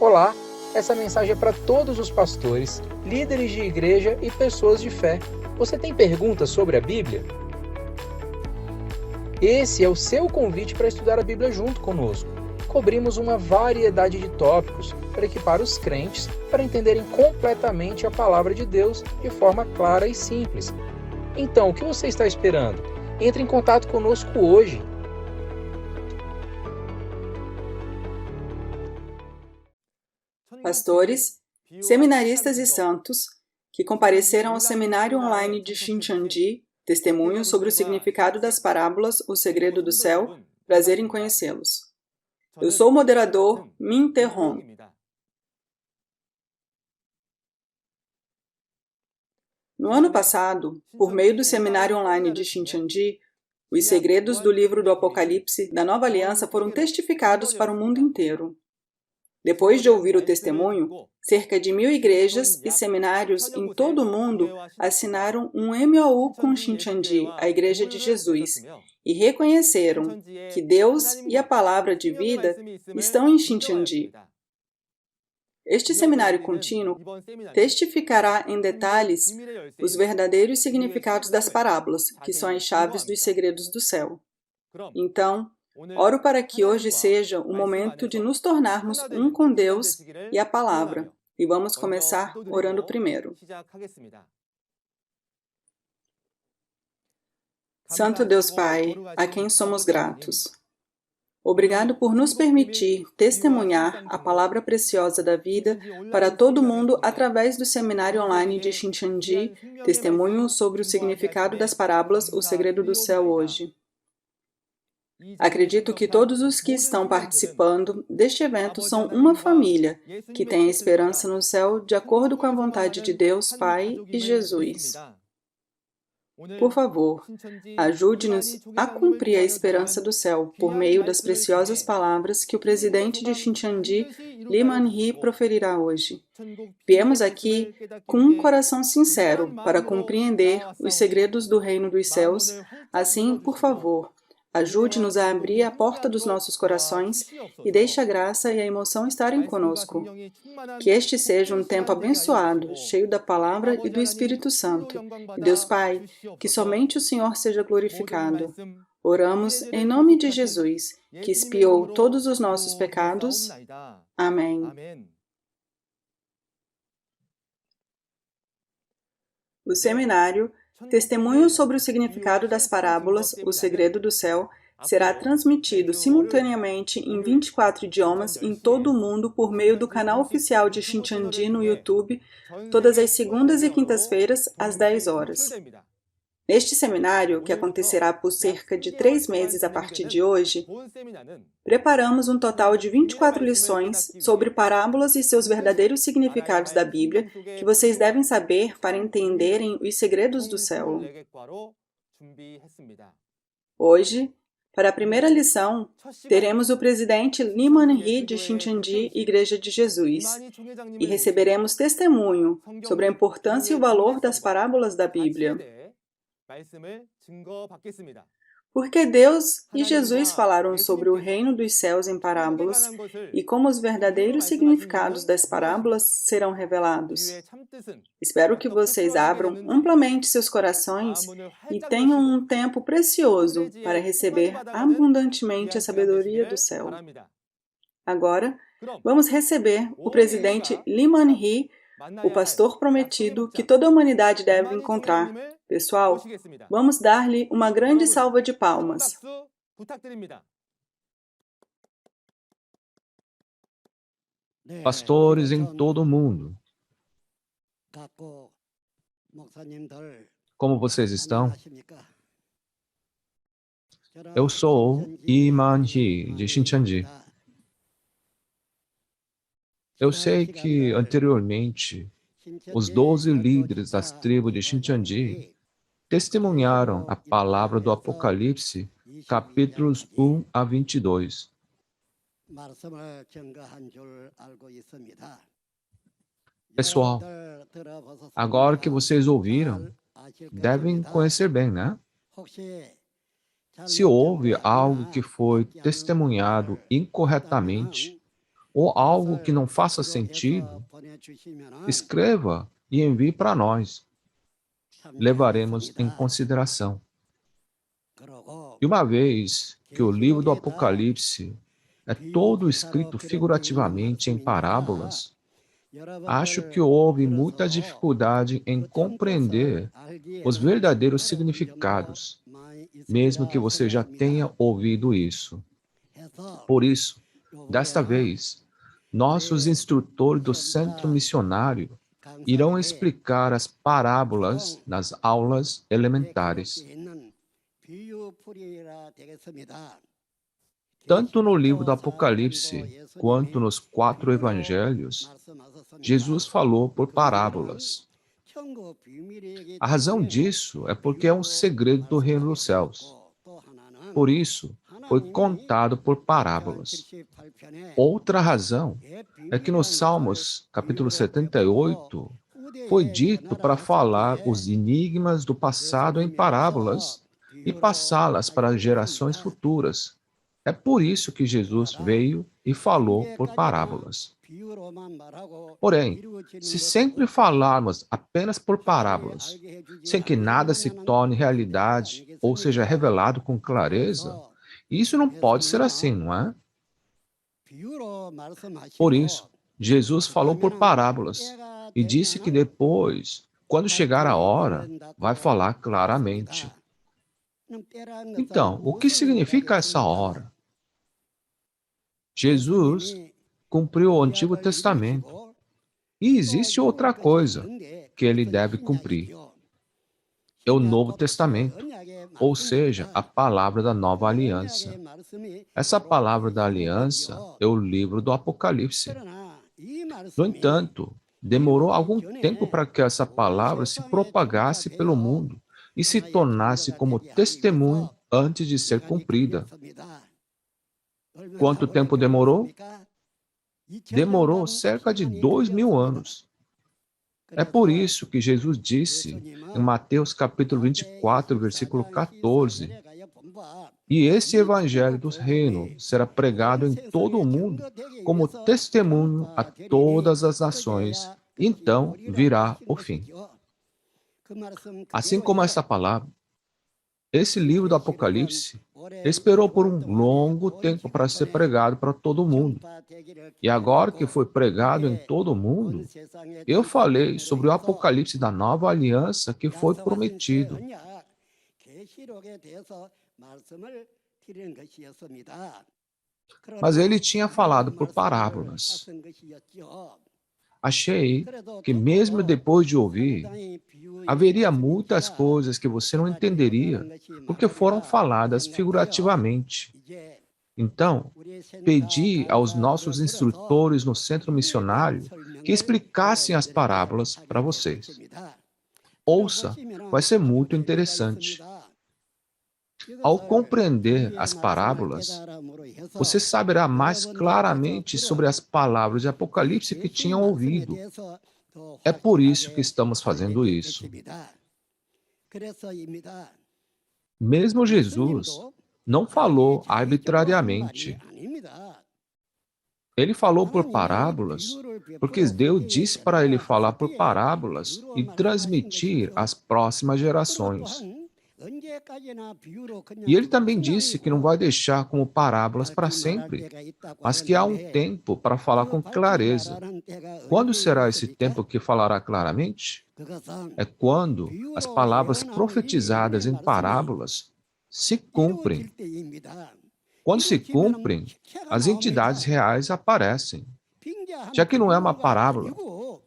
Olá, essa mensagem é para todos os pastores, líderes de igreja e pessoas de fé. Você tem perguntas sobre a Bíblia? Esse é o seu convite para estudar a Bíblia junto conosco. Cobrimos uma variedade de tópicos para equipar os crentes para entenderem completamente a palavra de Deus de forma clara e simples. Então, o que você está esperando? Entre em contato conosco hoje. Pastores, seminaristas e santos que compareceram ao seminário online de Shincheonji, testemunhos sobre o significado das parábolas O Segredo do Céu, prazer em conhecê-los. Eu sou o moderador Min Tae-hong. No ano passado, por meio do seminário online de Shincheonji, os segredos do livro do Apocalipse da Nova Aliança foram testificados para o mundo inteiro. Depois de ouvir o testemunho, cerca de 1.000 igrejas e seminários em todo o mundo assinaram um MOU com Shincheonji, a Igreja de Jesus, e reconheceram que Deus e a Palavra de Vida estão em Shincheonji. Este seminário contínuo testificará em detalhes os verdadeiros significados das parábolas, que são as chaves dos segredos do céu. Então, oro para que hoje seja o momento de nos tornarmos um com Deus e a Palavra. E vamos começar orando primeiro. Santo Deus Pai, a quem somos gratos. Obrigado por nos permitir testemunhar a palavra preciosa da vida para todo mundo através do seminário online de Shincheonji, testemunho sobre o significado das parábolas O Segredo do Céu hoje. Acredito que todos os que estão participando deste evento são uma família que tem a esperança no céu de acordo com a vontade de Deus Pai e Jesus. Por favor, ajude-nos a cumprir a esperança do céu por meio das preciosas palavras que o presidente de Shincheonji, Lee Man-hee, proferirá hoje. Viemos aqui com um coração sincero para compreender os segredos do reino dos céus. Assim, por favor, ajude-nos a abrir a porta dos nossos corações e deixe a graça e a emoção estarem conosco. Que este seja um tempo abençoado, cheio da Palavra e do Espírito Santo. E Deus Pai, que somente o Senhor seja glorificado. Oramos em nome de Jesus, que expiou todos os nossos pecados. Amém. O seminário Testemunho sobre o significado das parábolas O Segredo do Céu será transmitido simultaneamente em 24 idiomas em todo o mundo por meio do canal oficial de Shincheonji no YouTube, todas as segundas e quintas-feiras, às 10 horas. Neste seminário, que acontecerá por cerca de 3 meses a partir de hoje, preparamos um total de 24 lições sobre parábolas e seus verdadeiros significados da Bíblia que vocês devem saber para entenderem os segredos do céu. Hoje, para a primeira lição, teremos o presidente Lee Man-hee de Shincheonji, Igreja de Jesus, e receberemos testemunho sobre a importância e o valor das parábolas da Bíblia. Porque Deus e Jesus falaram sobre o reino dos céus em parábolas e como os verdadeiros significados das parábolas serão revelados. Espero que vocês abram amplamente seus corações e tenham um tempo precioso para receber abundantemente a sabedoria do céu. Agora, vamos receber o presidente Lee Man-hee, o pastor prometido que toda a humanidade deve encontrar. Pessoal, vamos dar-lhe uma grande salva de palmas. Pastores em todo o mundo, como vocês estão? Eu sou Lee Man-hee, de Shincheonji. Eu sei que, anteriormente, os 12 líderes das tribos de Shincheonji testemunharam a palavra do Apocalipse, capítulos 1 a 22. Pessoal, agora que vocês ouviram, devem conhecer bem, né? Se houve algo que foi testemunhado incorretamente, ou algo que não faça sentido, escreva e envie para nós. Levaremos em consideração. E uma vez que o livro do Apocalipse é todo escrito figurativamente em parábolas, acho que houve muita dificuldade em compreender os verdadeiros significados, mesmo que você já tenha ouvido isso. Por isso, desta vez, nossos instrutores do Centro Missionário irão explicar as parábolas nas aulas elementares. Tanto no livro do Apocalipse quanto nos 4 evangelhos, Jesus falou por parábolas. A razão disso é porque é um segredo do reino dos céus. Por isso, foi contado por parábolas. Outra razão é que nos Salmos, capítulo 78, foi dito para falar os enigmas do passado em parábolas e passá-las para as gerações futuras. É por isso que Jesus veio e falou por parábolas. Porém, se sempre falarmos apenas por parábolas, sem que nada se torne realidade ou seja revelado com clareza, isso não pode ser assim, não é? Por isso, Jesus falou por parábolas e disse que depois, quando chegar a hora, vai falar claramente. Então, o que significa essa hora? Jesus cumpriu o Antigo Testamento e existe outra coisa que ele deve cumprir. É o Novo Testamento, ou seja, a palavra da nova aliança. Essa palavra da aliança é o livro do Apocalipse. No entanto, demorou algum tempo para que essa palavra se propagasse pelo mundo e se tornasse como testemunho antes de ser cumprida. Quanto tempo demorou? Demorou cerca de 2000 anos. É por isso que Jesus disse em Mateus capítulo 24, versículo 14, e esse evangelho do reino será pregado em todo o mundo como testemunho a todas as nações, então virá o fim. Assim como essa palavra, esse livro do Apocalipse esperou por um longo tempo para ser pregado para todo mundo. E agora que foi pregado em todo o mundo, eu falei sobre o Apocalipse da nova aliança que foi prometido. Mas ele tinha falado por parábolas. Achei que mesmo depois de ouvir, haveria muitas coisas que você não entenderia, porque foram faladas figurativamente. Então, pedi aos nossos instrutores no centro missionário que explicassem as parábolas para vocês. Ouça, vai ser muito interessante. Ao compreender as parábolas, você saberá mais claramente sobre as palavras de Apocalipse que tinham ouvido. É por isso que estamos fazendo isso. Mesmo Jesus não falou arbitrariamente. Ele falou por parábolas, porque Deus disse para ele falar por parábolas e transmitir às próximas gerações. E ele também disse que não vai deixar como parábolas para sempre, mas que há um tempo para falar com clareza. Quando será esse tempo que falará claramente? É quando as palavras profetizadas em parábolas se cumprem. Quando se cumprem, as entidades reais aparecem. Já que não é uma parábola,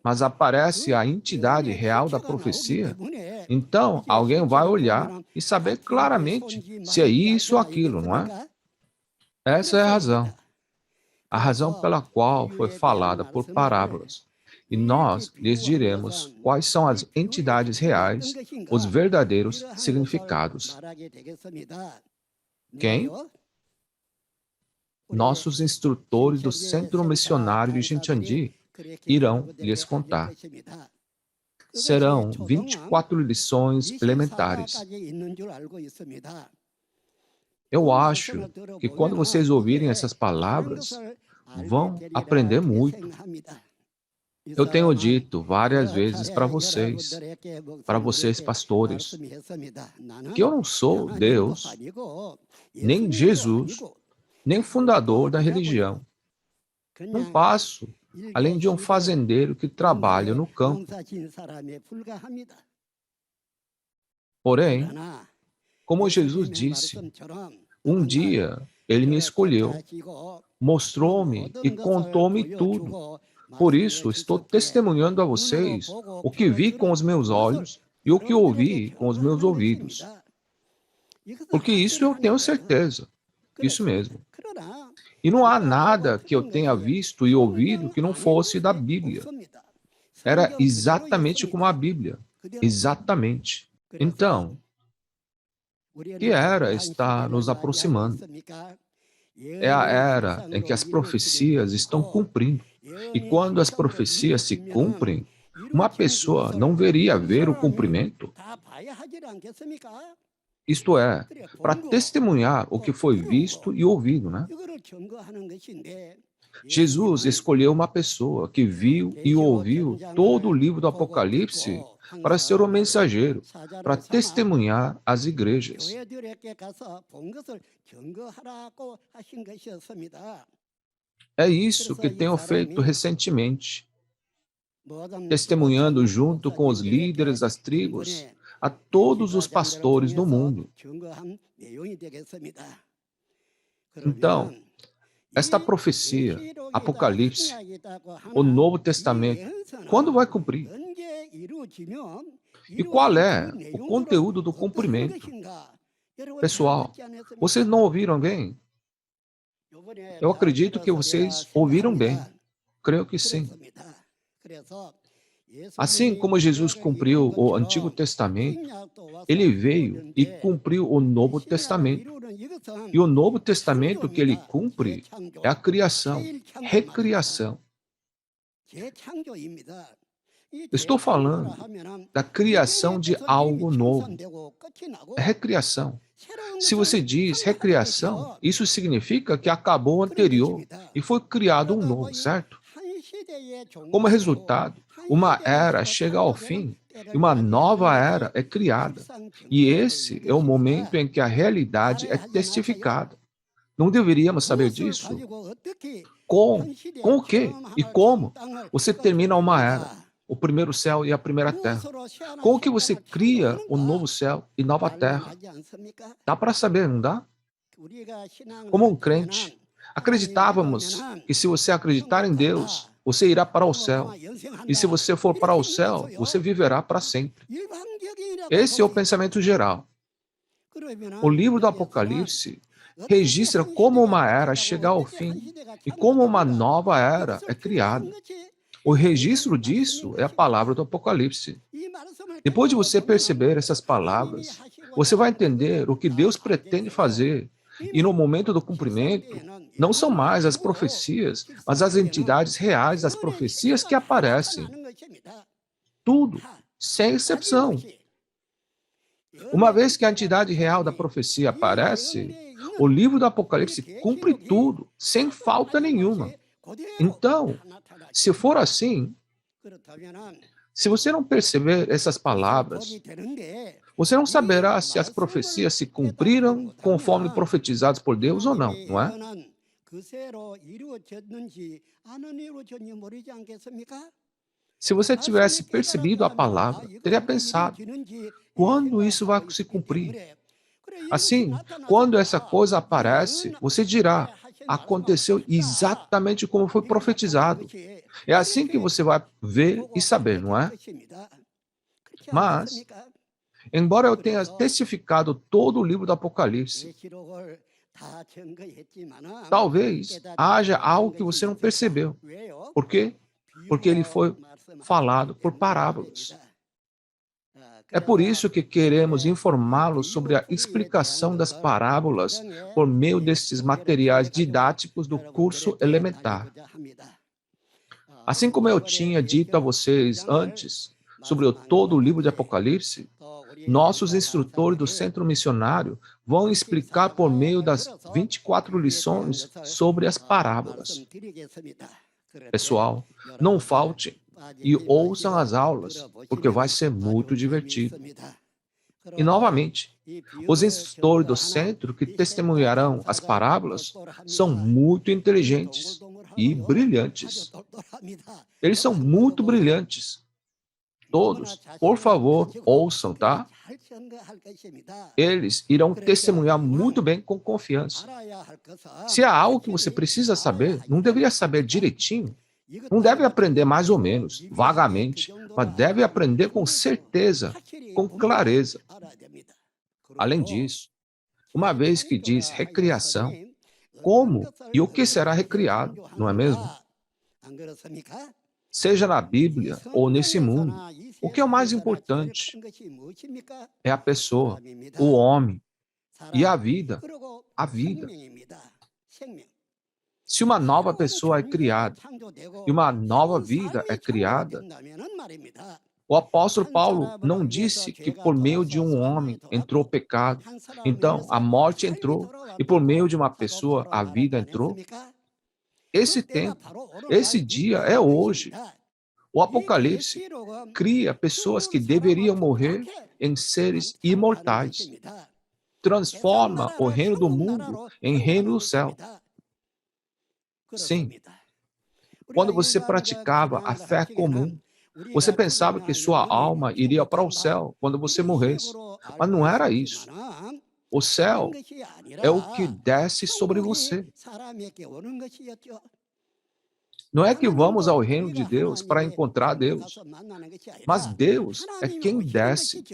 mas aparece a entidade real da profecia, então alguém vai olhar e saber claramente se é isso ou aquilo, não é? Essa é a razão pela qual foi falada por parábolas. E nós lhes diremos quais são as entidades reais, os verdadeiros significados. Quem? Nossos instrutores do Centro Missionário de Shincheonji irão lhes contar. Serão 24 lições elementares. Eu acho que quando vocês ouvirem essas palavras, vão aprender muito. Eu tenho dito várias vezes para vocês pastores, que eu não sou Deus, nem Jesus, nem fundador da religião. Não passo além de um fazendeiro que trabalha no campo. Porém, como Jesus disse, um dia ele me escolheu, mostrou-me e contou-me tudo. Por isso, estou testemunhando a vocês o que vi com os meus olhos e o que ouvi com os meus ouvidos. Porque isso eu tenho certeza. Isso mesmo. E não há nada que eu tenha visto e ouvido que não fosse da Bíblia. Era exatamente como a Bíblia. Exatamente. Então, que era está nos aproximando? É a era em que as profecias estão cumprindo. E quando as profecias se cumprem, uma pessoa não veria ver o cumprimento? Isto é, para testemunhar o que foi visto e ouvido, né? Jesus escolheu uma pessoa que viu e ouviu todo o livro do Apocalipse para ser o mensageiro, para testemunhar às igrejas. É isso que tenho feito recentemente, testemunhando junto com os líderes das tribos a todos os pastores do mundo. Então, esta profecia, Apocalipse, o Novo Testamento, quando vai cumprir? E qual é o conteúdo do cumprimento? Pessoal, vocês não ouviram bem? Eu acredito que vocês ouviram bem. Creio que sim. Assim como Jesus cumpriu o Antigo Testamento, ele veio e cumpriu o Novo Testamento. E o Novo Testamento que ele cumpre é a criação, recriação. Estou falando da criação de algo novo. É recriação. Se você diz recriação, isso significa que acabou o anterior e foi criado um novo, certo? Como resultado, uma era chega ao fim e uma nova era é criada. E esse é o momento em que a realidade é testificada. Não deveríamos saber disso? Com o quê? E como? Você termina uma era, o primeiro céu e a primeira terra. Com o que você cria o novo céu e nova terra? Dá para saber, não dá? Como um crente, acreditávamos que se você acreditar em Deus, você irá para o céu. E se você for para o céu, você viverá para sempre. Esse é o pensamento geral. O livro do Apocalipse registra como uma era chega ao fim e como uma nova era é criada. O registro disso é a palavra do Apocalipse. Depois de você perceber essas palavras, você vai entender o que Deus pretende fazer. E no momento do cumprimento, não são mais as profecias, mas as entidades reais das profecias que aparecem. Tudo, sem exceção. Uma vez que a entidade real da profecia aparece, o livro do Apocalipse cumpre tudo, sem falta nenhuma. Então, se for assim, se você não perceber essas palavras, você não saberá se as profecias se cumpriram conforme profetizadas por Deus ou não, não é? Se você tivesse percebido a palavra, teria pensado, quando isso vai se cumprir? Assim, quando essa coisa aparece, você dirá, aconteceu exatamente como foi profetizado. É assim que você vai ver e saber, não é? Mas, embora eu tenha testificado todo o livro do Apocalipse, talvez haja algo que você não percebeu. Por quê? Porque ele foi falado por parábolas. É por isso que queremos informá-los sobre a explicação das parábolas por meio destes materiais didáticos do curso elementar. Assim como eu tinha dito a vocês antes sobre todo o livro de Apocalipse, nossos instrutores do Centro Missionário vão explicar por meio das 24 lições sobre as parábolas. Pessoal, não faltem e ouçam as aulas, porque vai ser muito divertido. E, novamente, os instrutores do centro que testemunharão as parábolas são muito inteligentes e brilhantes. Eles são muito brilhantes. Todos, por favor, ouçam, tá? Eles irão testemunhar muito bem com confiança. Se há algo que você precisa saber, não deveria saber direitinho. Não deve aprender mais ou menos, vagamente, mas deve aprender com certeza, com clareza. Além disso, uma vez que diz recriação, como e o que será recriado, não é mesmo? Seja na Bíblia ou nesse mundo, o que é o mais importante é a pessoa, o homem e a vida. A vida. Se uma nova pessoa é criada e uma nova vida é criada, o apóstolo Paulo não disse que por meio de um homem entrou o pecado, então a morte entrou, e por meio de uma pessoa a vida entrou? Esse tempo, esse dia é hoje. O Apocalipse cria pessoas que deveriam morrer em seres imortais. Transforma o reino do mundo em reino do céu. Sim, quando você praticava a fé comum, você pensava que sua alma iria para o céu quando você morresse. Mas não era isso. O céu é o que desce sobre você. Não é que vamos ao reino de Deus para encontrar Deus, mas Deus é quem desce.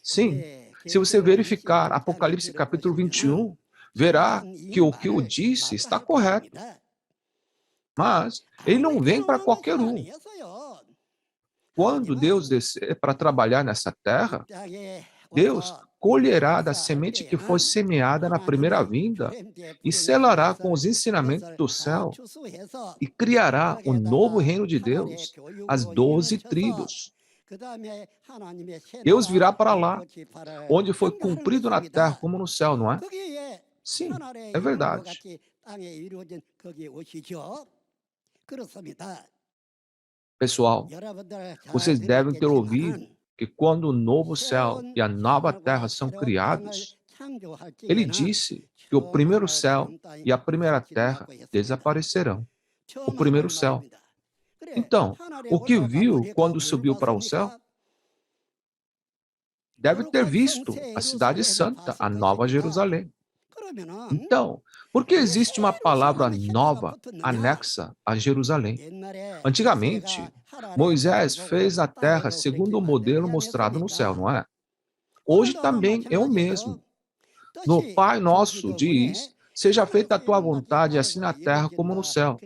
Sim, se você verificar Apocalipse capítulo 21, verá que o que eu disse está correto. Mas ele não vem para qualquer um. Quando Deus descer para trabalhar nessa terra, Deus colherá da semente que foi semeada na primeira vinda e selará com os ensinamentos do céu e criará o novo reino de Deus, as 12 tribos. Deus virá para lá, onde foi cumprido na terra como no céu, não é? Sim, é verdade. Pessoal, vocês devem ter ouvido que quando o novo céu e a nova terra são criados, ele disse que o primeiro céu e a primeira terra desaparecerão. O primeiro céu. Então, o que viu quando subiu para o céu? Deve ter visto a cidade santa, a Nova Jerusalém. Então, por que existe uma palavra nova anexa a Jerusalém? Antigamente, Moisés fez a terra segundo o modelo mostrado no céu, não é? Hoje também é o mesmo. No Pai Nosso diz, seja feita a tua vontade assim na terra como no céu.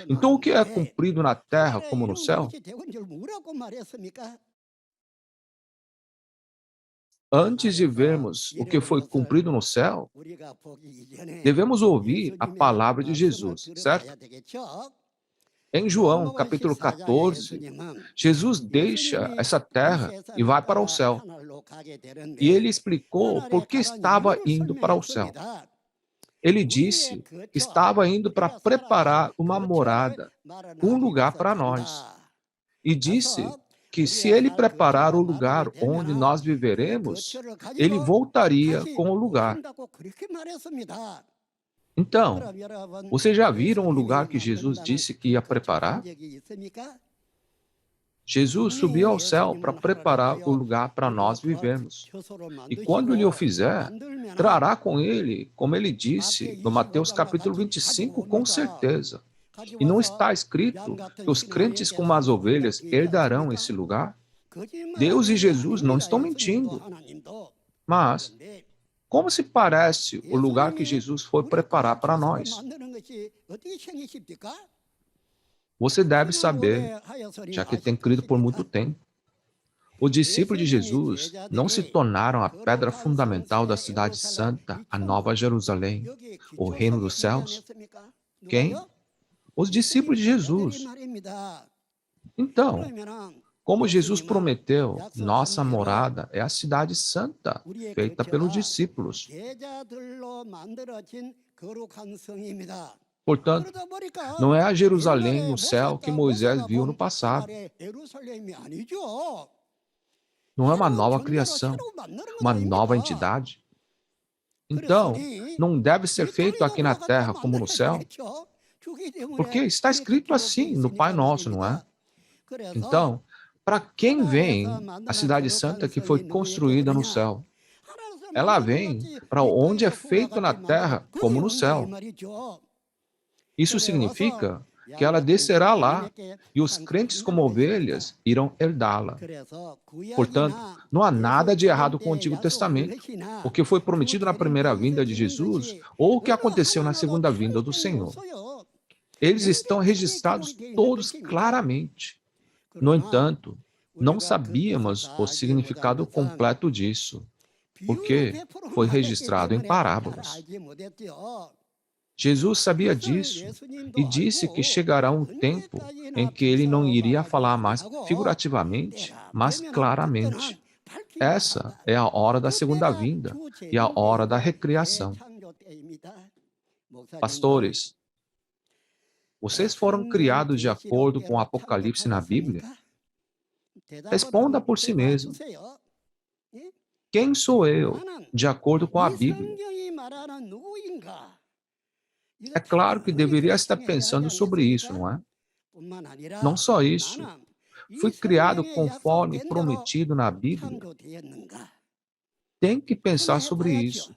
Então, o que é cumprido na terra como no céu? Antes de vermos o que foi cumprido no céu, devemos ouvir a palavra de Jesus, certo? Em João, capítulo 14, Jesus deixa essa terra e vai para o céu. E ele explicou por que estava indo para o céu. Ele disse que estava indo para preparar uma morada, um lugar para nós. E disse que se ele preparar o lugar onde nós viveremos, ele voltaria com o lugar. Então, vocês já viram o lugar que Jesus disse que ia preparar? Jesus subiu ao céu para preparar o lugar para nós vivermos. E quando ele o fizer, trará com ele, como ele disse no Mateus capítulo 25, com certeza. E não está escrito que os crentes como as ovelhas herdarão esse lugar? Deus e Jesus não estão mentindo. Mas, como se parece o lugar que Jesus foi preparar para nós? Você deve saber, já que tem crido por muito tempo. Os discípulos de Jesus não se tornaram a pedra fundamental da cidade santa, a Nova Jerusalém, o reino dos céus? Quem? Os discípulos de Jesus. Então, Como Jesus prometeu, nossa morada é a cidade santa, feita pelos discípulos. Portanto, não é a Jerusalém no céu que Moisés viu no passado. Não é uma nova criação, uma nova entidade. Então, não deve ser feito aqui na terra como no céu, porque está escrito assim no Pai Nosso, não é? Então, para quem vem a cidade santa que foi construída no céu? Ela vem para onde é feito na terra como no céu. Isso significa que ela descerá lá e os crentes como ovelhas irão herdá-la. Portanto, não há nada de errado com o Antigo Testamento, o que foi prometido na primeira vinda de Jesus ou o que aconteceu na segunda vinda do Senhor. Eles estão registrados todos claramente. No entanto, não sabíamos o significado completo disso, porque foi registrado em parábolas. Jesus sabia disso e disse que chegará um tempo em que ele não iria falar mais figurativamente, mas claramente. Essa é a hora da segunda vinda e a hora da recriação. Pastores, vocês foram criados de acordo com o Apocalipse na Bíblia? Responda por si mesmo. Quem sou eu, de acordo com a Bíblia? É claro que deveria estar pensando sobre isso, não é? Não só isso. Fui criado conforme prometido na Bíblia. Tem que pensar sobre isso.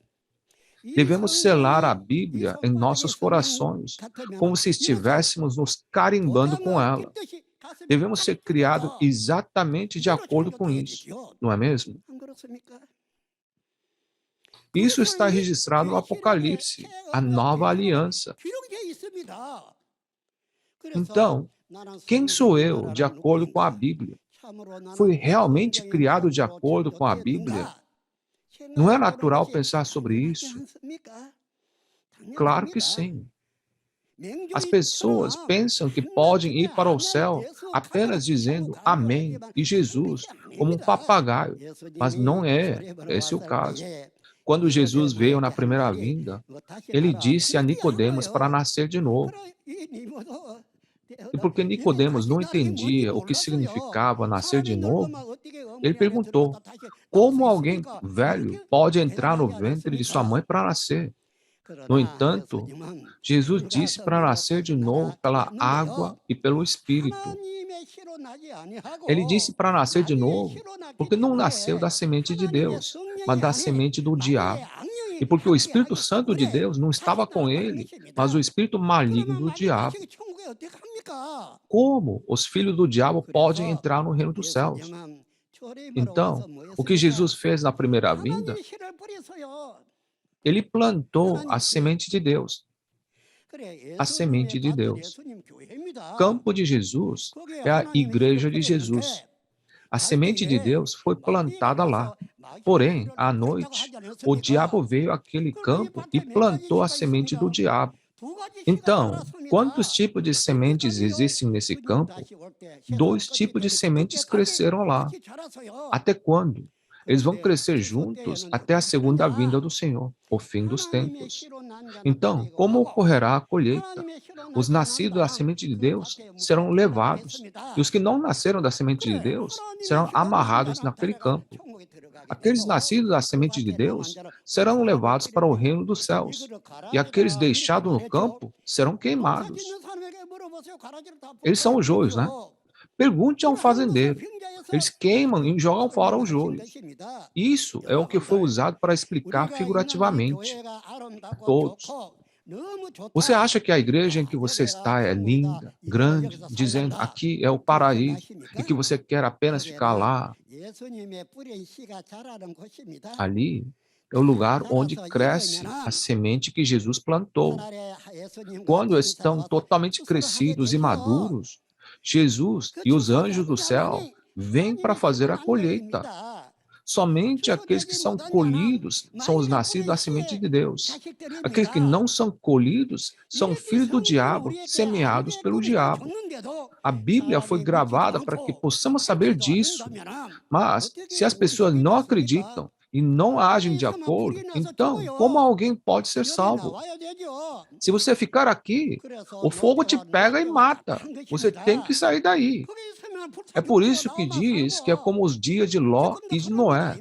Devemos selar a Bíblia em nossos corações, como se estivéssemos nos carimbando com ela. Devemos ser criados exatamente de acordo com isso, não é mesmo? Isso está registrado no Apocalipse, a nova aliança. Então, quem sou eu, de acordo com a Bíblia? Fui realmente criado de acordo com a Bíblia? Não é natural pensar sobre isso? Claro que sim. As pessoas pensam que podem ir para o céu apenas dizendo amém e Jesus, como um papagaio, mas não é esse o caso. Quando Jesus veio na primeira vinda, ele disse a Nicodemos para nascer de novo. E porque Nicodemos não entendia o que significava nascer de novo, ele perguntou: como alguém velho pode entrar no ventre de sua mãe para nascer? No entanto, Jesus disse para nascer de novo pela água e pelo Espírito. Ele disse para nascer de novo porque não nasceu da semente de Deus, mas da semente do diabo. E porque o Espírito Santo de Deus não estava com ele, mas o espírito maligno do diabo. Como os filhos do diabo podem entrar no reino dos céus? Então, o que Jesus fez na primeira vinda? Ele plantou a semente de Deus. A semente de Deus. Campo de Jesus é a igreja de Jesus. A semente de Deus foi plantada lá. Porém, à noite, o diabo veio àquele campo e plantou a semente do diabo. Então, quantos tipos de sementes existem nesse campo? 2 tipos de sementes cresceram lá. Até quando? Eles vão crescer juntos até a segunda vinda do Senhor, o fim dos tempos. Então, como ocorrerá a colheita? Os nascidos da semente de Deus serão levados, e os que não nasceram da semente de Deus serão amarrados naquele campo. Aqueles nascidos da semente de Deus serão levados para o reino dos céus, e aqueles deixados no campo serão queimados. Eles são os joios, né? Pergunte a um fazendeiro. Eles queimam e jogam fora os joios. Isso é o que foi usado para explicar figurativamente a todos. Você acha que a igreja em que você está é linda, grande, dizendo aqui é o paraíso e que você quer apenas ficar lá? Ali é o lugar onde cresce a semente que Jesus plantou. Quando estão totalmente crescidos e maduros, Jesus e os anjos do céu vêm para fazer a colheita. Somente aqueles que são colhidos são os nascidos da semente de Deus. Aqueles que não são colhidos são filhos do diabo, semeados pelo diabo. A Bíblia foi gravada para que possamos saber disso. Mas, se as pessoas não acreditam e não agem de acordo, então, como alguém pode ser salvo? Se você ficar aqui, o fogo te pega e mata. Você tem que sair daí. É por isso que diz que é como os dias de Ló e de Noé.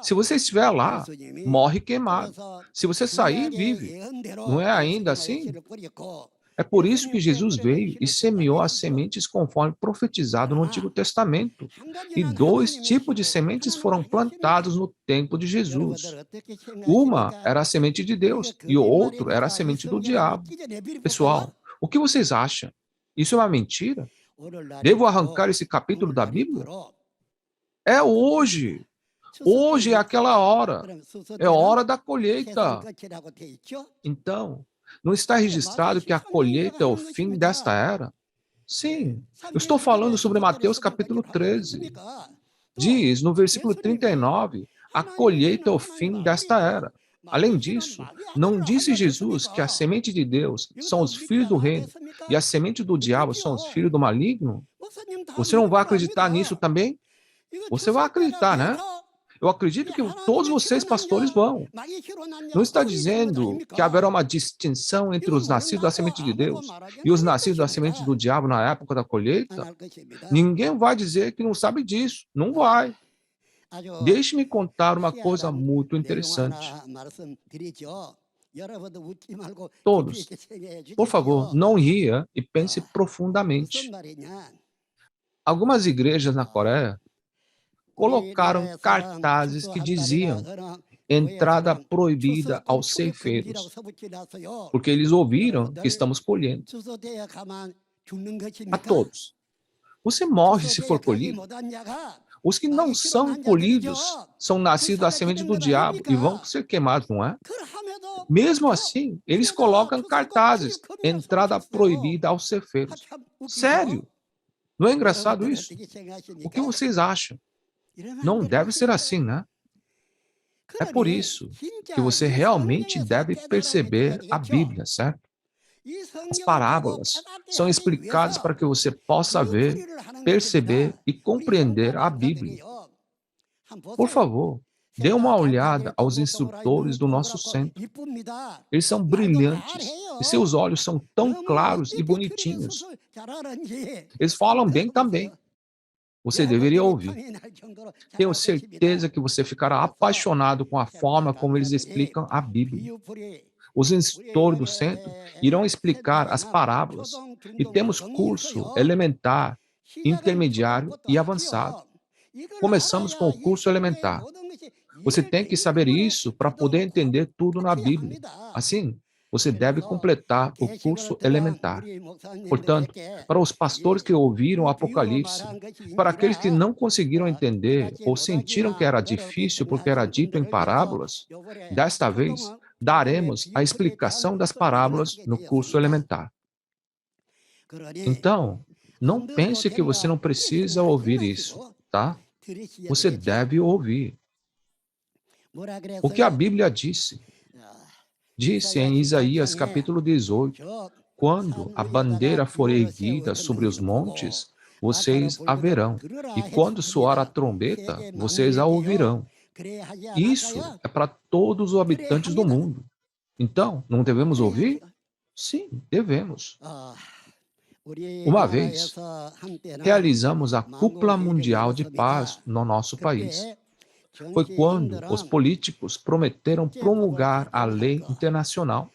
Se você estiver lá, morre queimado. Se você sair, vive. Não é ainda assim? É por isso que Jesus veio e semeou as sementes conforme profetizado no Antigo Testamento. E 2 tipos de sementes foram plantados no tempo de Jesus. Uma era a semente de Deus e o outro era a semente do diabo. Pessoal, o que vocês acham? Isso é uma mentira? Devo arrancar esse capítulo da Bíblia? É hoje. Hoje é aquela hora. É hora da colheita. Então, não está registrado que a colheita é o fim desta era? Sim, eu estou falando sobre Mateus capítulo 13. Diz no versículo 39, a colheita é o fim desta era. Além disso, não disse Jesus que a semente de Deus são os filhos do reino e a semente do diabo são os filhos do maligno? Você não vai acreditar nisso também? Você vai acreditar, né? Eu acredito que todos vocês, pastores, vão. Não está dizendo que haverá uma distinção entre os nascidos da semente de Deus e os nascidos da semente do diabo na época da colheita? Ninguém vai dizer que não sabe disso. Não vai. Deixe-me contar uma coisa muito interessante. Todos, por favor, não ria e pense profundamente. Algumas igrejas na Coreia colocaram cartazes que diziam entrada proibida aos ceifeiros, porque eles ouviram que estamos colhendo. A todos. Você morre se for colhido. Os que não são colhidos são nascidos da semente do diabo e vão ser queimados, não é? Mesmo assim, eles colocam cartazes, entrada proibida aos ceifeiros. Sério? Não é engraçado isso? O que vocês acham? Não deve ser assim, né? É por isso que você realmente deve perceber a Bíblia, certo? As parábolas são explicadas para que você possa ver, perceber e compreender a Bíblia. Por favor, dê uma olhada aos instrutores do nosso centro. Eles são brilhantes e seus olhos são tão claros e bonitinhos. Eles falam bem também. Você deveria ouvir. Tenho certeza que você ficará apaixonado com a forma como eles explicam a Bíblia. Os instrutores do centro irão explicar as parábolas e temos curso elementar, intermediário e avançado. Começamos com o curso elementar. Você tem que saber isso para poder entender tudo na Bíblia. Assim, você deve completar o curso elementar. Portanto, para os pastores que ouviram o Apocalipse, para aqueles que não conseguiram entender ou sentiram que era difícil porque era dito em parábolas, desta vez, daremos a explicação das parábolas no curso elementar. Então, não pense que você não precisa ouvir isso, tá? Você deve ouvir. O que a Bíblia disse? Disse em Isaías capítulo 18, quando a bandeira for erguida sobre os montes, vocês a verão, e quando soar a trombeta, vocês a ouvirão. Isso é para todos os habitantes do mundo. Então, não devemos ouvir? Sim, devemos. Uma vez, realizamos a Cúpula Mundial de Paz no nosso país. Foi quando os políticos prometeram promulgar a lei internacional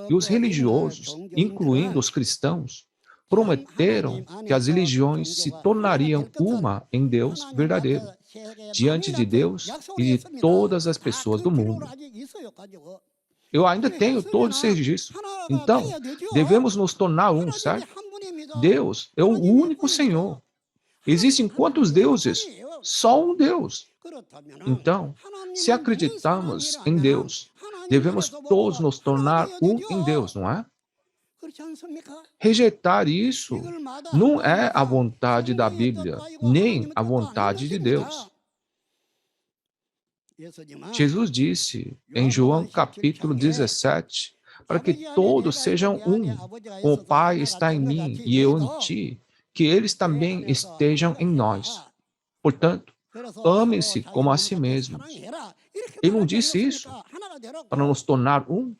e os religiosos, incluindo os cristãos, prometeram que as religiões se tornariam uma em Deus verdadeiro, diante de Deus e de todas as pessoas do mundo. Eu ainda tenho todos esses registros. Então, devemos nos tornar um, certo? Deus é o único Senhor. Existem quantos deuses? Só um Deus. Então, se acreditamos em Deus, devemos todos nos tornar um em Deus, não é? Rejeitar isso não é a vontade da Bíblia, nem a vontade de Deus. Jesus disse em João capítulo 17, para que todos sejam um, como o Pai está em mim e eu em ti, que eles também estejam em nós. Portanto, amem-se como a si mesmos. Ele não disse isso para nos tornar um?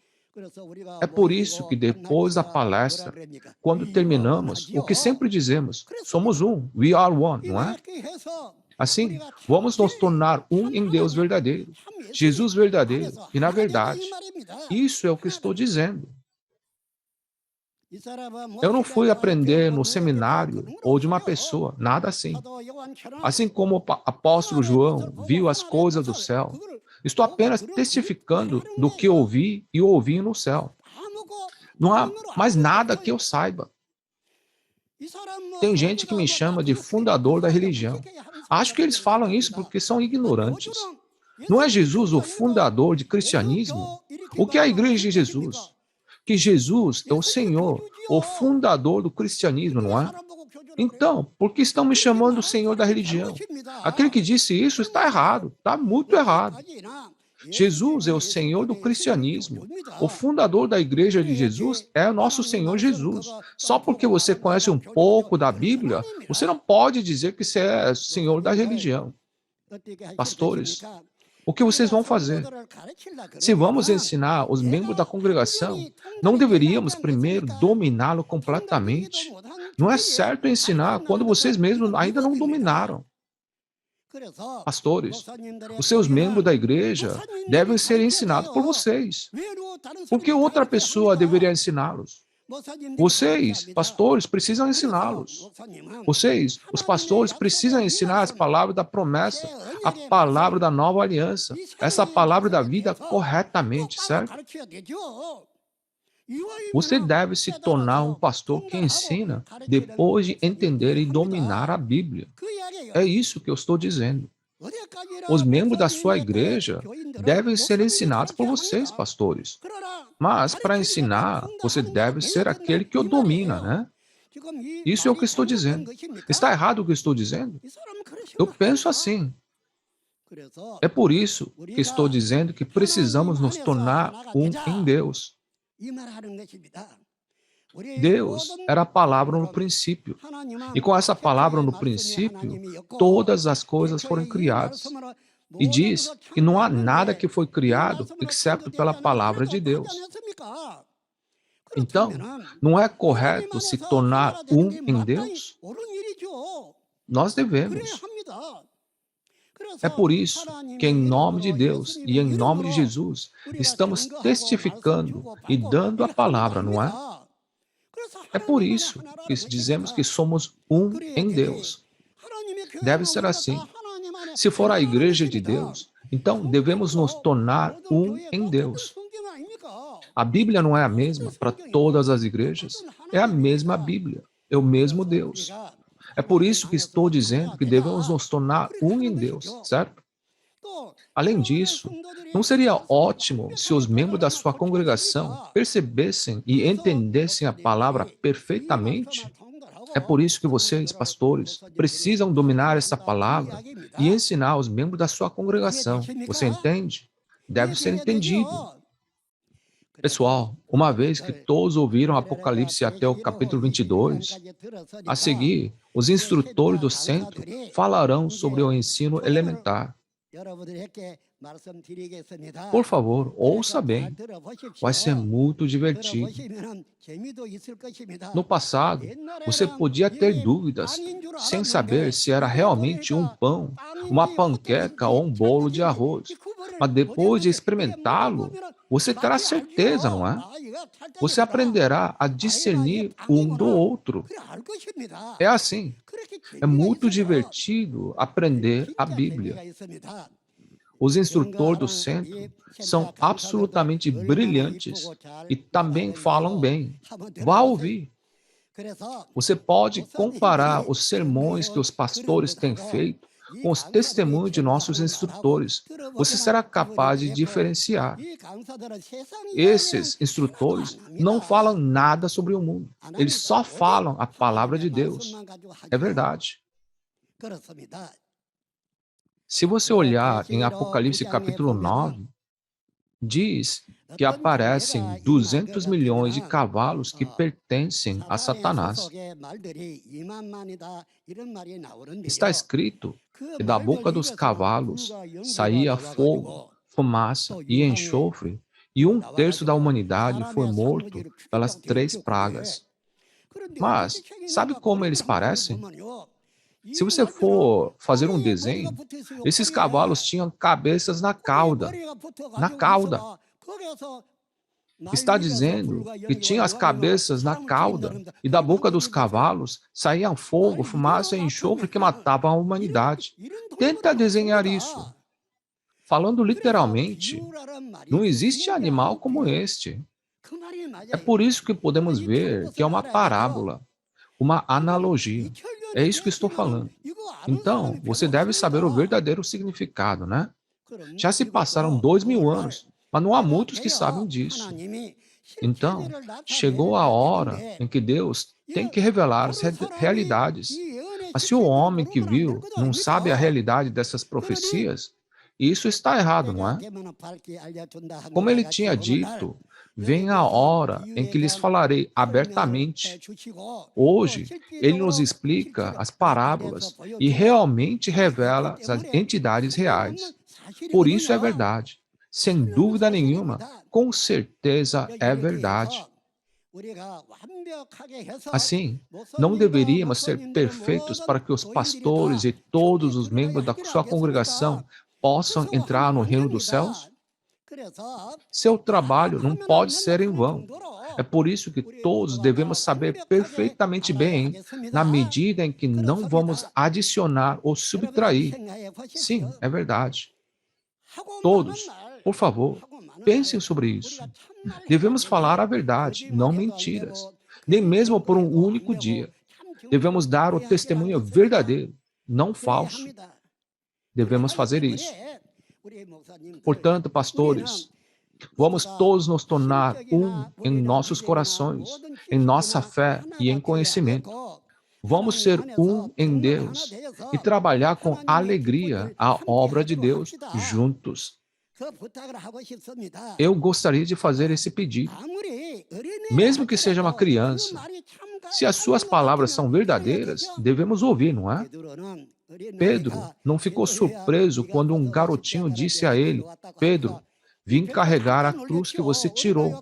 É por isso que depois da palestra, quando terminamos, o que sempre dizemos, somos um, we are one, não é? Assim, vamos nos tornar um em Deus verdadeiro, Jesus verdadeiro e na verdade. Isso é o que estou dizendo. Eu não fui aprender no seminário ou de uma pessoa, nada assim. Assim como o apóstolo João viu as coisas do céu, estou apenas testificando do que ouvi e ouvi no céu. Não há mais nada que eu saiba. Tem gente que me chama de fundador da religião. Acho que eles falam isso porque são ignorantes. Não é Jesus o fundador do cristianismo? O que é a igreja de Jesus? Que Jesus é o Senhor, o fundador do cristianismo, não é? Então, por que estão me chamando o Senhor da religião? Aquele que disse isso está errado, está muito errado. Jesus é o Senhor do cristianismo. O fundador da igreja de Jesus é o nosso Senhor Jesus. Só porque você conhece um pouco da Bíblia, você não pode dizer que você é Senhor da religião. Pastores, o que vocês vão fazer? Se vamos ensinar os membros da congregação, não deveríamos primeiro dominá-lo completamente? Não é certo ensinar quando vocês mesmos ainda não dominaram. Pastores, os seus membros da igreja devem ser ensinados por vocês. Por que outra pessoa deveria ensiná-los? Vocês, pastores, precisam ensiná-los. Vocês, os pastores, precisam ensinar as palavras da promessa, a palavra da nova aliança, essa palavra da vida corretamente, certo? Você deve se tornar um pastor que ensina depois de entender e dominar a Bíblia. É isso que eu estou dizendo. Os membros da sua igreja devem ser ensinados por vocês, pastores. Mas, para ensinar, você deve ser aquele que o domina, né? Isso é o que estou dizendo. Está errado o que estou dizendo? Eu penso assim. É por isso que estou dizendo que precisamos nos tornar um em Deus. Deus era a palavra no princípio. E com essa palavra no princípio, todas as coisas foram criadas. E diz que não há nada que foi criado exceto pela palavra de Deus. Então, não é correto se tornar um em Deus? Nós devemos. É por isso que, em nome de Deus e em nome de Jesus, estamos testificando e dando a palavra, não é? É por isso que dizemos que somos um em Deus. Deve ser assim. Se for a igreja de Deus, então devemos nos tornar um em Deus. A Bíblia não é a mesma para todas as igrejas. É a mesma Bíblia. É o mesmo Deus. É por isso que estou dizendo que devemos nos tornar um em Deus, certo? Além disso, não seria ótimo se os membros da sua congregação percebessem e entendessem a palavra perfeitamente? É por isso que vocês, pastores, precisam dominar essa palavra e ensinar os membros da sua congregação. Você entende? Deve ser entendido. Pessoal, uma vez que todos ouviram Apocalipse até o capítulo 22, a seguir, os instrutores do centro falarão sobre o ensino elementar. Por favor, ouça bem. Vai ser muito divertido. No passado, você podia ter dúvidas, sem saber se era realmente um pão, uma panqueca ou um bolo de arroz. Mas depois de experimentá-lo, você terá certeza, não é? Você aprenderá a discernir um do outro. É assim. É muito divertido aprender a Bíblia. Os instrutores do centro são absolutamente brilhantes e também falam bem. Vá ouvir. Você pode comparar os sermões que os pastores têm feito com os testemunhos de nossos instrutores. Você será capaz de diferenciar. Esses instrutores não falam nada sobre o mundo. Eles só falam a palavra de Deus. É verdade. Se você olhar em Apocalipse capítulo 9, diz que aparecem 200 milhões de cavalos que pertencem a Satanás. Está escrito que da boca dos cavalos saía fogo, fumaça e enxofre, e 1/3 da humanidade foi morto pelas 3 pragas. Mas, sabe como eles parecem? Se você for fazer um desenho, esses cavalos tinham cabeças na cauda. Na cauda. Está dizendo que tinha as cabeças na cauda, e da boca dos cavalos saíam fogo, fumaça e enxofre que matavam a humanidade. Tenta desenhar isso. Falando literalmente, não existe animal como este. É por isso que podemos ver que é uma parábola, uma analogia. É isso que estou falando. Então, você deve saber o verdadeiro significado, né? Já se passaram 2000 anos, mas não há muitos que sabem disso. Então, chegou a hora em que Deus tem que revelar as realidades. Mas se o homem que viu não sabe a realidade dessas profecias, isso está errado, não é? Como ele tinha dito, vem a hora em que lhes falarei abertamente. Hoje, ele nos explica as parábolas e realmente revela as entidades reais. Por isso é verdade. Sem dúvida nenhuma, com certeza é verdade. Assim, não deveríamos ser perfeitos para que os pastores e todos os membros da sua congregação possam entrar no reino dos céus? Seu trabalho não pode ser em vão. É por isso que todos devemos saber perfeitamente bem, na medida em que não vamos adicionar ou subtrair. Sim, é verdade. Todos, por favor, pensem sobre isso. Devemos falar a verdade, não mentiras, nem mesmo por um único dia. Devemos dar o testemunho verdadeiro, não falso. Devemos fazer isso. Portanto, pastores, vamos todos nos tornar um em nossos corações, em nossa fé e em conhecimento. Vamos ser um em Deus e trabalhar com alegria a obra de Deus juntos. Eu gostaria de fazer esse pedido. Mesmo que seja uma criança, se as suas palavras são verdadeiras, devemos ouvir, não é? Pedro não ficou surpreso quando um garotinho disse a ele: Pedro, vim carregar a cruz que você tirou.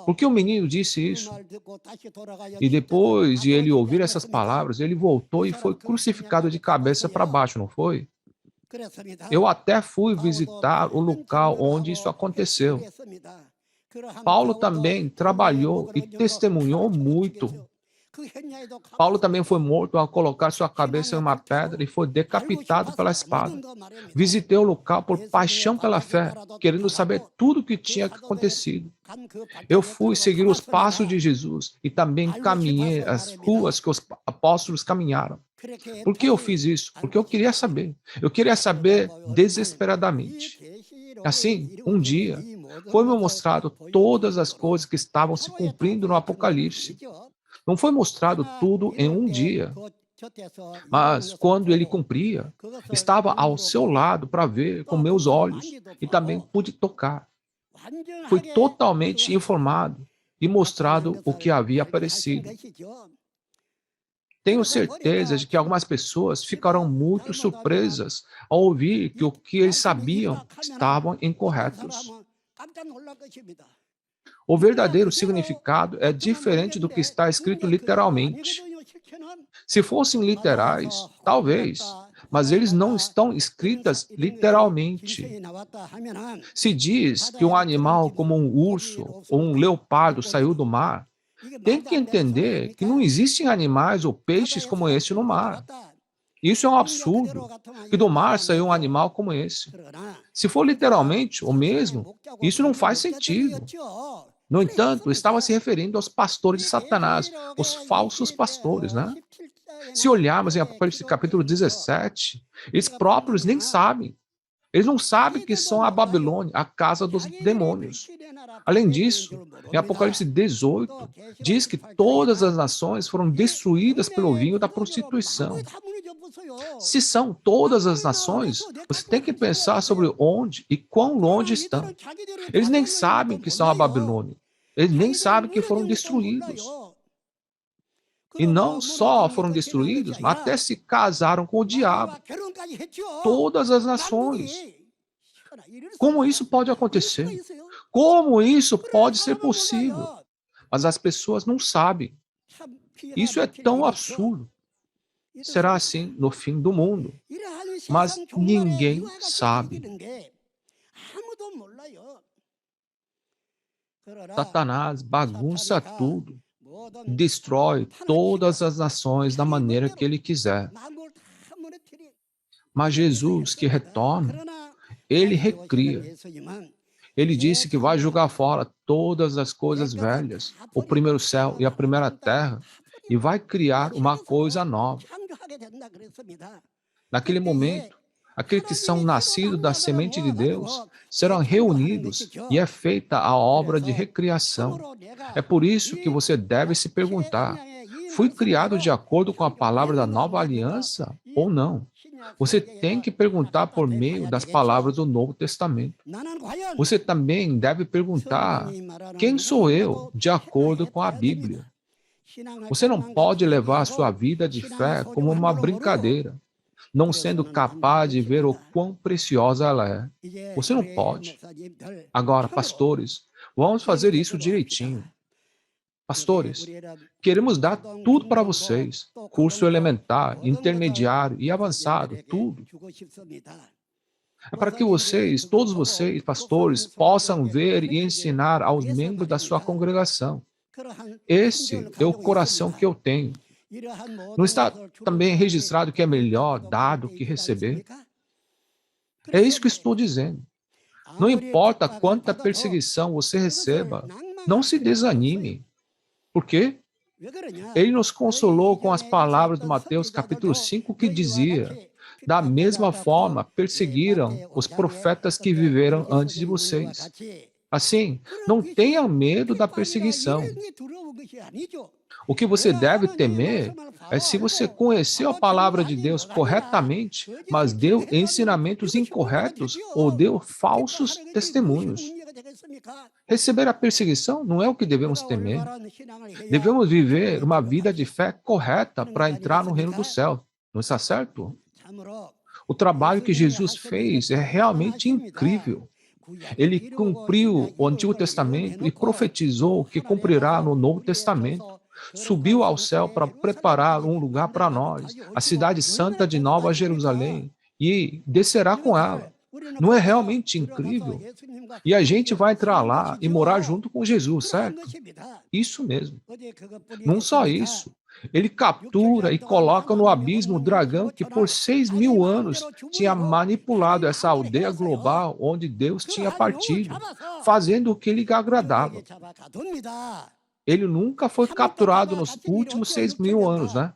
Por que o menino disse isso? E depois de ele ouvir essas palavras, ele voltou e foi crucificado de cabeça para baixo, não foi? Eu até fui visitar o local onde isso aconteceu. Paulo também trabalhou e testemunhou muito. Paulo também foi morto ao colocar sua cabeça em uma pedra e foi decapitado pela espada. Visitei o local por paixão pela fé, querendo saber tudo o que tinha acontecido. Eu fui seguir os passos de Jesus e também caminhei as ruas que os apóstolos caminharam. Por que eu fiz isso? Porque eu queria saber. Eu queria saber desesperadamente. Assim, um dia, foi-me mostrado todas as coisas que estavam se cumprindo no Apocalipse. Não foi mostrado tudo em um dia, mas quando ele cumpria, estava ao seu lado para ver com meus olhos e também pude tocar. Fui totalmente informado e mostrado o que havia aparecido. Tenho certeza de que algumas pessoas ficarão muito surpresas ao ouvir que o que eles sabiam estavam incorretos. O verdadeiro significado é diferente do que está escrito literalmente. Se fossem literais, talvez, mas eles não estão escritas literalmente. Se diz que um animal como um urso ou um leopardo saiu do mar, tem que entender que não existem animais ou peixes como esse no mar. Isso é um absurdo, que do mar saiu um animal como esse. Se for literalmente o mesmo, isso não faz sentido. No entanto, estava se referindo aos pastores de Satanás, os falsos pastores, né? Se olharmos em Apocalipse capítulo 17, eles próprios nem sabem. Eles não sabem que são a Babilônia, a casa dos demônios. Além disso, em Apocalipse 18, diz que todas as nações foram destruídas pelo vinho da prostituição. Se são todas as nações, você tem que pensar sobre onde e quão longe estão. Eles nem sabem que são a Babilônia. Eles nem sabem que foram destruídos. E não só foram destruídos, mas até se casaram com o diabo. Todas as nações. Como isso pode acontecer? Como isso pode ser possível? Mas as pessoas não sabem. Isso é tão absurdo. Será assim no fim do mundo. Mas ninguém sabe. Satanás bagunça tudo. Destrói todas as nações da maneira que ele quiser. Mas Jesus, que retorna, ele recria. Ele disse que vai jogar fora todas as coisas velhas, o primeiro céu e a primeira terra, e vai criar uma coisa nova. Naquele momento, aqueles que são nascidos da semente de Deus serão reunidos e é feita a obra de recriação. É por isso que você deve se perguntar: fui criado de acordo com a palavra da nova aliança ou não? Você tem que perguntar por meio das palavras do Novo Testamento. Você também deve perguntar: quem sou eu de acordo com a Bíblia? Você não pode levar a sua vida de fé como uma brincadeira, não sendo capaz de ver o quão preciosa ela é. Você não pode. Agora, pastores, vamos fazer isso direitinho. Pastores, queremos dar tudo para vocês. Curso elementar, intermediário e avançado, tudo. É para que vocês, todos vocês, pastores, possam ver e ensinar aos membros da sua congregação. Esse é o coração que eu tenho. Não está também registrado que é melhor dar do que receber? É isso que estou dizendo. Não importa quanta perseguição você receba, não se desanime. Por quê? Ele nos consolou com as palavras de Mateus capítulo 5 que dizia: da mesma forma perseguiram os profetas que viveram antes de vocês. Assim, não tenha medo da perseguição. O que você deve temer é se você conheceu a palavra de Deus corretamente, mas deu ensinamentos incorretos ou deu falsos testemunhos. Receber a perseguição não é o que devemos temer. Devemos viver uma vida de fé correta para entrar no reino do céu. Não está certo? O trabalho que Jesus fez é realmente incrível. Ele cumpriu o Antigo Testamento e profetizou que cumprirá no Novo Testamento. Subiu ao céu para preparar um lugar para nós, a cidade santa de Nova Jerusalém, e descerá com ela. Não é realmente incrível? E a gente vai entrar lá e morar junto com Jesus, certo? Isso mesmo. Não só isso. Ele captura e coloca no abismo o dragão que por 6.000 anos tinha manipulado essa aldeia global onde Deus tinha partido, fazendo o que lhe agradava. Ele nunca foi capturado nos últimos 6.000 anos, né?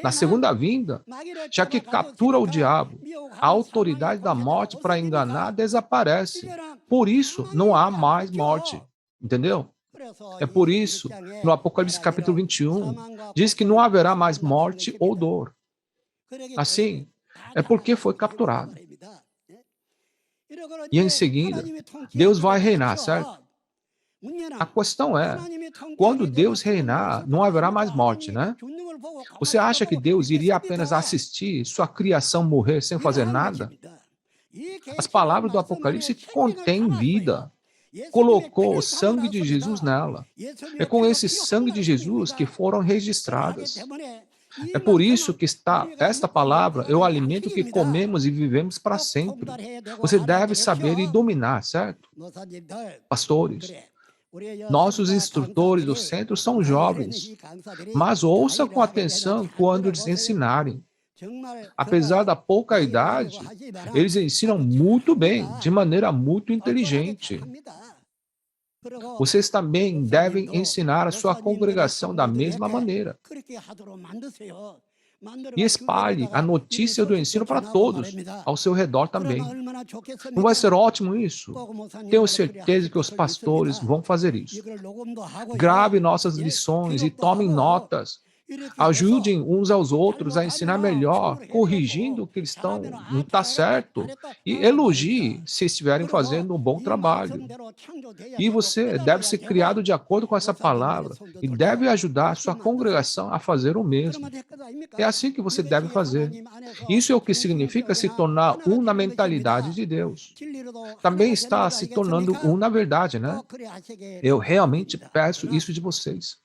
Na segunda vinda, já que captura o diabo, a autoridade da morte para enganar desaparece. Por isso, não há mais morte. Entendeu? É por isso, no Apocalipse capítulo 21, diz que não haverá mais morte ou dor. Assim, é porque foi capturado. E em seguida, Deus vai reinar, certo? A questão é, quando Deus reinar, não haverá mais morte, né? Você acha que Deus iria apenas assistir sua criação morrer sem fazer nada? As palavras do Apocalipse contêm vida. Colocou o sangue de Jesus nela. É com esse sangue de Jesus que foram registradas. É por isso que esta palavra é o alimento que comemos e vivemos para sempre. Você deve saber e dominar, certo? Pastores, nossos instrutores do centro são jovens, mas ouça com atenção quando eles ensinarem. Apesar da pouca idade, eles ensinam muito bem, de maneira muito inteligente. Vocês também devem ensinar a sua congregação da mesma maneira. E espalhe a notícia do ensino para todos ao seu redor também. Não vai ser ótimo isso? Tenho certeza que os pastores vão fazer isso. Grave nossas lições e tomem notas. Ajudem uns aos outros a ensinar melhor, corrigindo o que eles não está certo, e elogie se estiverem fazendo um bom trabalho. E você deve ser criado de acordo com essa palavra e deve ajudar a sua congregação a fazer o mesmo. É assim que você deve fazer. Isso é o que significa se tornar um na mentalidade de Deus. Também está se tornando um na verdade, né? Eu realmente peço isso de vocês.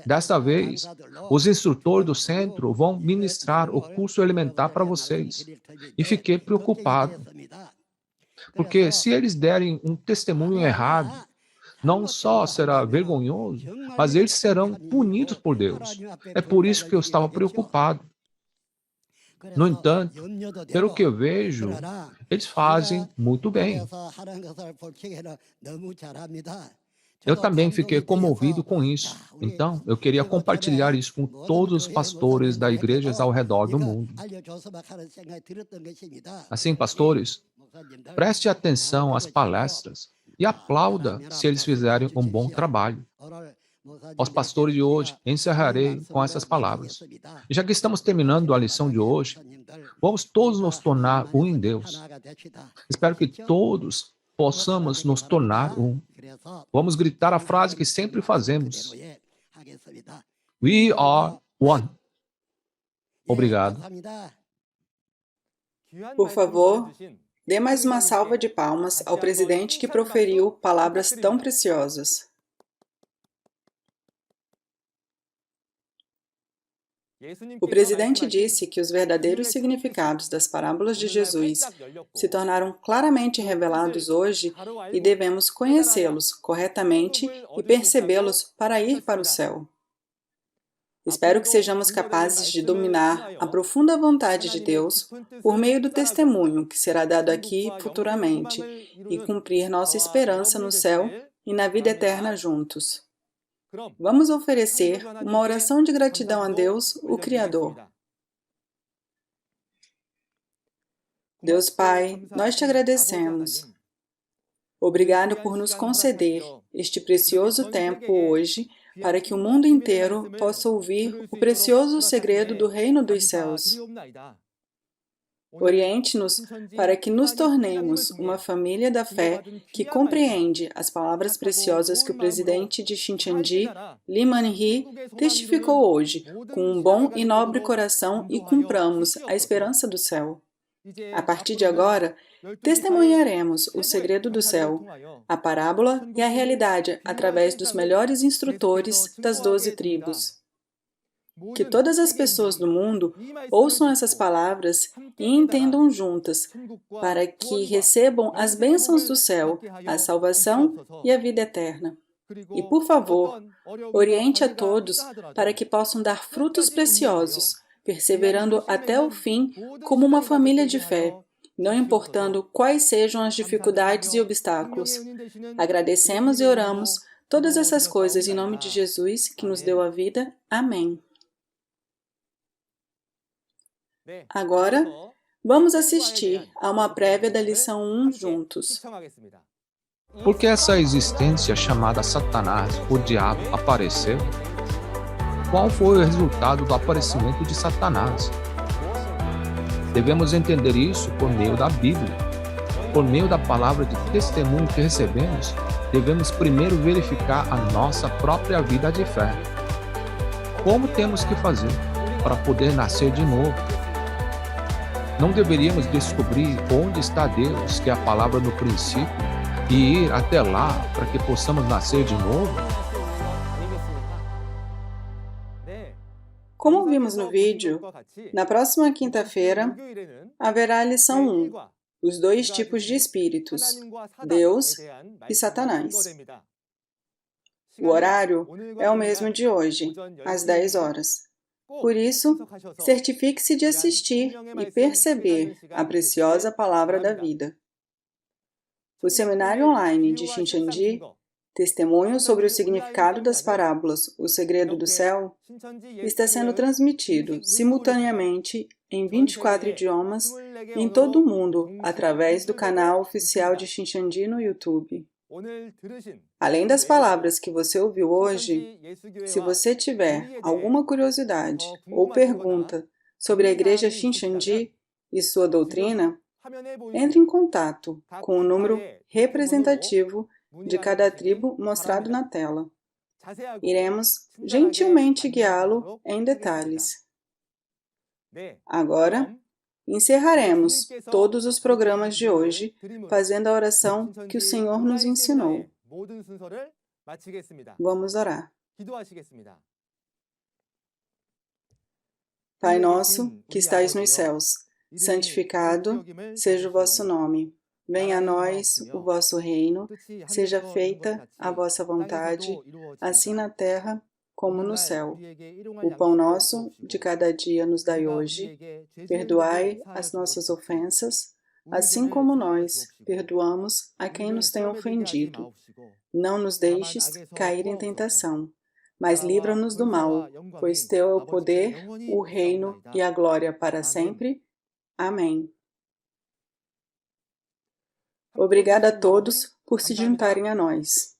Desta vez, os instrutores do centro vão ministrar o curso elementar para vocês. E fiquei preocupado, porque se eles derem um testemunho errado, não só será vergonhoso, mas eles serão punidos por Deus. É por isso que eu estava preocupado. No entanto, pelo que eu vejo, eles fazem muito bem. Eu também fiquei comovido com isso. Então, eu queria compartilhar isso com todos os pastores das igrejas ao redor do mundo. Assim, pastores, preste atenção às palestras e aplauda se eles fizerem um bom trabalho. Aos pastores de hoje, encerrarei com essas palavras. E já que estamos terminando a lição de hoje, vamos todos nos tornar um em Deus. Espero que todos possamos nos tornar um. Vamos gritar a frase que sempre fazemos. We are one. Obrigado. Por favor, dê mais uma salva de palmas ao presidente que proferiu palavras tão preciosas. O presidente disse que os verdadeiros significados das parábolas de Jesus se tornaram claramente revelados hoje e devemos conhecê-los corretamente e percebê-los para ir para o céu. Espero que sejamos capazes de dominar a profunda vontade de Deus por meio do testemunho que será dado aqui futuramente e cumprir nossa esperança no céu e na vida eterna juntos. Vamos oferecer uma oração de gratidão a Deus, o Criador. Deus Pai, nós te agradecemos. Obrigado por nos conceder este precioso tempo hoje para que o mundo inteiro possa ouvir o precioso segredo do Reino dos Céus. Oriente-nos para que nos tornemos uma família da fé que compreende as palavras preciosas que o presidente de Shincheonji, Lee Man-hee, testificou hoje, com um bom e nobre coração e cumpramos a esperança do céu. A partir de agora, testemunharemos o segredo do céu, a parábola e a realidade através dos melhores instrutores das 12 tribos. Que todas as pessoas do mundo ouçam essas palavras e entendam juntas, para que recebam as bênçãos do céu, a salvação e a vida eterna. E, por favor, oriente a todos para que possam dar frutos preciosos, perseverando até o fim como uma família de fé, não importando quais sejam as dificuldades e obstáculos. Agradecemos e oramos todas essas coisas em nome de Jesus, que nos deu a vida. Amém. Agora, vamos assistir a uma prévia da lição 1 juntos. Por que essa existência chamada Satanás, o diabo, apareceu? Qual foi o resultado do aparecimento de Satanás? Devemos entender isso por meio da Bíblia. Por meio da palavra de testemunho que recebemos, devemos primeiro verificar a nossa própria vida de fé. Como temos que fazer para poder nascer de novo? Não deveríamos descobrir onde está Deus, que é a palavra no princípio, e ir até lá para que possamos nascer de novo? Como vimos no vídeo, na próxima quinta-feira haverá a lição 1, os dois tipos de espíritos, Deus e Satanás. O horário é o mesmo de hoje, às 10 horas. Por isso, certifique-se de assistir e perceber a preciosa palavra da vida. O seminário online de Shincheonji, Testemunho sobre o significado das parábolas, o segredo do céu, está sendo transmitido simultaneamente em 24 idiomas em todo o mundo através do canal oficial de Shincheonji no YouTube. Além das palavras que você ouviu hoje, se você tiver alguma curiosidade ou pergunta sobre a Igreja Shincheonji e sua doutrina, entre em contato com o número representativo de cada tribo mostrado na tela. Iremos gentilmente guiá-lo em detalhes. Agora, encerraremos todos os programas de hoje fazendo a oração que o Senhor nos ensinou. Vamos orar. Pai nosso, que estais nos céus, santificado seja o vosso nome. Venha a nós o vosso reino, seja feita a vossa vontade, assim na terra como no céu. O pão nosso de cada dia nos dai hoje. Perdoai as nossas ofensas, assim como nós perdoamos a quem nos tem ofendido. Não nos deixes cair em tentação, mas livra-nos do mal, pois teu é o poder, o reino e a glória para sempre. Amém. Obrigada a todos por se juntarem a nós.